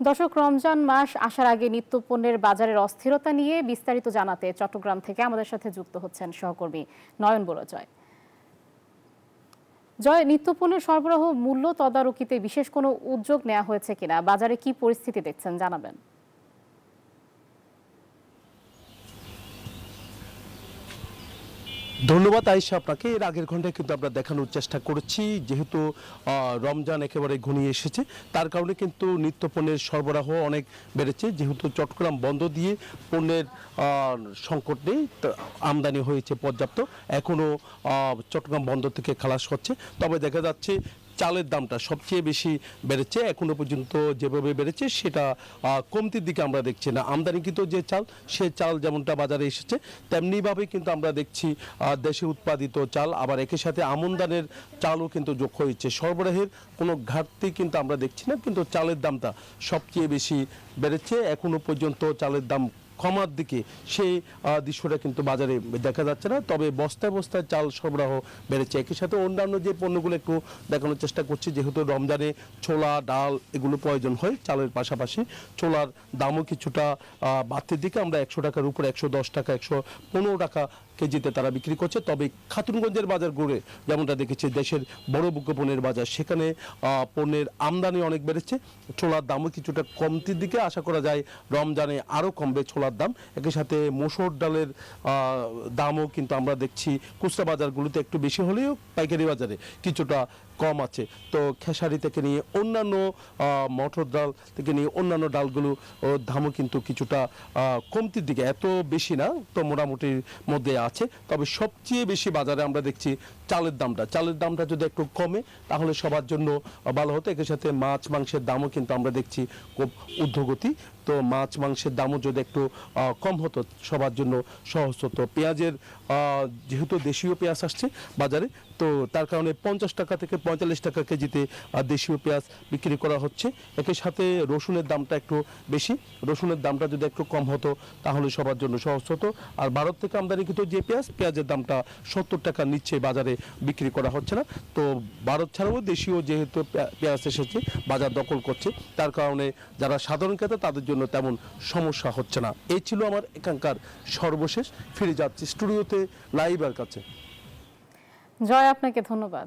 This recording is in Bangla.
দর্শক, রমজান মাস আসার আগে নিত্যপণ্যের বাজারের অস্থিরতা নিয়ে বিস্তারিত জানাতে চট্টগ্রাম থেকে আমাদের সাথে যুক্ত হচ্ছেন সহকর্মী নয়ন বড় জয়। নিত্যপণ্যের সরবরাহ মূল্য তদারকিতে বিশেষ কোনো উদ্যোগ নেওয়া হয়েছে কিনা, বাজারে কি পরিস্থিতি দেখছেন জানাবেন। ধন্যবাদ আয়েশা আপনাকে। এর আগের ঘন্টায় কিন্তু আমরা দেখানোর চেষ্টা করেছি, যেহেতু রমজান একেবারে ঘনিয়ে এসেছে, তার কারণে কিন্তু নিত্যপণ্যের সরবরাহ অনেক বেড়েছে। যেহেতু চট্টগ্রাম বন্ধ দিয়ে পণ্যের সংকট নেই, আমদানি হয়েছে পর্যাপ্ত, এখনও চট্টগ্রাম বন্দর থেকে খালাস হচ্ছে। তবে দেখা যাচ্ছে চালের দামটা সবচেয়ে বেশি বেড়েছে, এখনো পর্যন্ত যেভাবে বেড়েছে সেটা কমতির দিকে আমরা দেখছি না। আমদানিকৃত যে চাল, সে চাল যেমনটা বাজারে এসেছে তেমনিভাবে কিন্তু আমরা দেখছি দেশে উৎপাদিত চাল, আবার একই সাথে আমদানির চালও কিন্তু যোগ হয়েছে। সরবরাহের কোনো ঘাটতি কিন্তু আমরা দেখছি না, কিন্তু চালের দামটা সবচেয়ে বেশি বেড়েছে। এখনো পর্যন্ত চালের দাম কমার দিকে সেই দৃশ্যটা কিন্তু বাজারে দেখা যাচ্ছে না। তবে বস্তায় বস্তায় চাল সরবরাহ বেড়েছে। একই সাথে অন্যান্য যে পণ্যগুলো একটু দেখানোর চেষ্টা করছি, যেহেতু রমজানে ছোলা ডাল এগুলো প্রয়োজন হয়, চালের পাশাপাশি ছোলার দামও কিছুটা বাড়তির দিকে। আমরা 100 টাকার উপরে 110 টাকা 115 টাকা কেজিতে তারা বিক্রি করছে। তবে খাতুনগঞ্জের বাজার ঘুরে যেমনটা দেখেছি, দেশের বড় পণ্যের বাজার, সেখানে পণ্যের আমদানি অনেক বেড়েছে, ছোলার দামও কিছুটা কমতির দিকে। আশা করা যায় রমজানে আরও কমবে ছোলার দাম। একই সাথে মসুর ডালের দামও কিন্তু আমরা দেখছি খুচরা বাজারগুলোতে একটু বেশি হলেও পাইকারি বাজারে কিছুটা কম আছে। তো খেসারি থেকে নিয়ে অন্যান্য মটর ডাল থেকে নিয়ে অন্যান্য ডালগুলো দামও কিন্তু কিছুটা কমতির দিকে, এত বেশি না, তো মোটামুটির মধ্যে আছে। তবে সবচেয়ে বেশি বাজারে আমরা দেখছি চালের দামটা যদি একটু কমে তাহলে সবার জন্য ভালো হতো। একই সাথে মাছ মাংসের দামও কিন্তু আমরা দেখছি খুব ঊর্ধ্বগতি। তো মাছ মাংসের দামও যদি একটু কম হতো সবার জন্য সহজ হতো। পেঁয়াজের যেহেতু দেশীয় পেঁয়াজ আসছে বাজারে, তো তার কারণে 50 টাকা থেকে 45 টাকা কেজিতে দেশীয় পেঁয়াজ বিক্রি করা হচ্ছে। একই সাথে রসুনের দামটা একটু বেশি, রসুনের দামটা যদি একটু কম হতো তাহলে সবার জন্য সহজ হতো। আর ভারত থেকে আমদানিকৃত যে পেঁয়াজের দামটা 70 টাকা নিচ্ছে, বাজারে বিক্রি করা হচ্ছে না। তো ভারত ছাড়াও দেশীয় যেহেতু পেঁয়াজ এসেছে বাজার দখল করছে, তার কারণে যারা সাধারণ ক্রেতা তাদের জন্য তেমন সমস্যা হচ্ছে না। এই ছিল আমার এখানকার সর্বশেষ। ফিরে যাচ্ছি স্টুডিওতে লাইভের কাছে। জয়, আপনাকে ধন্যবাদ।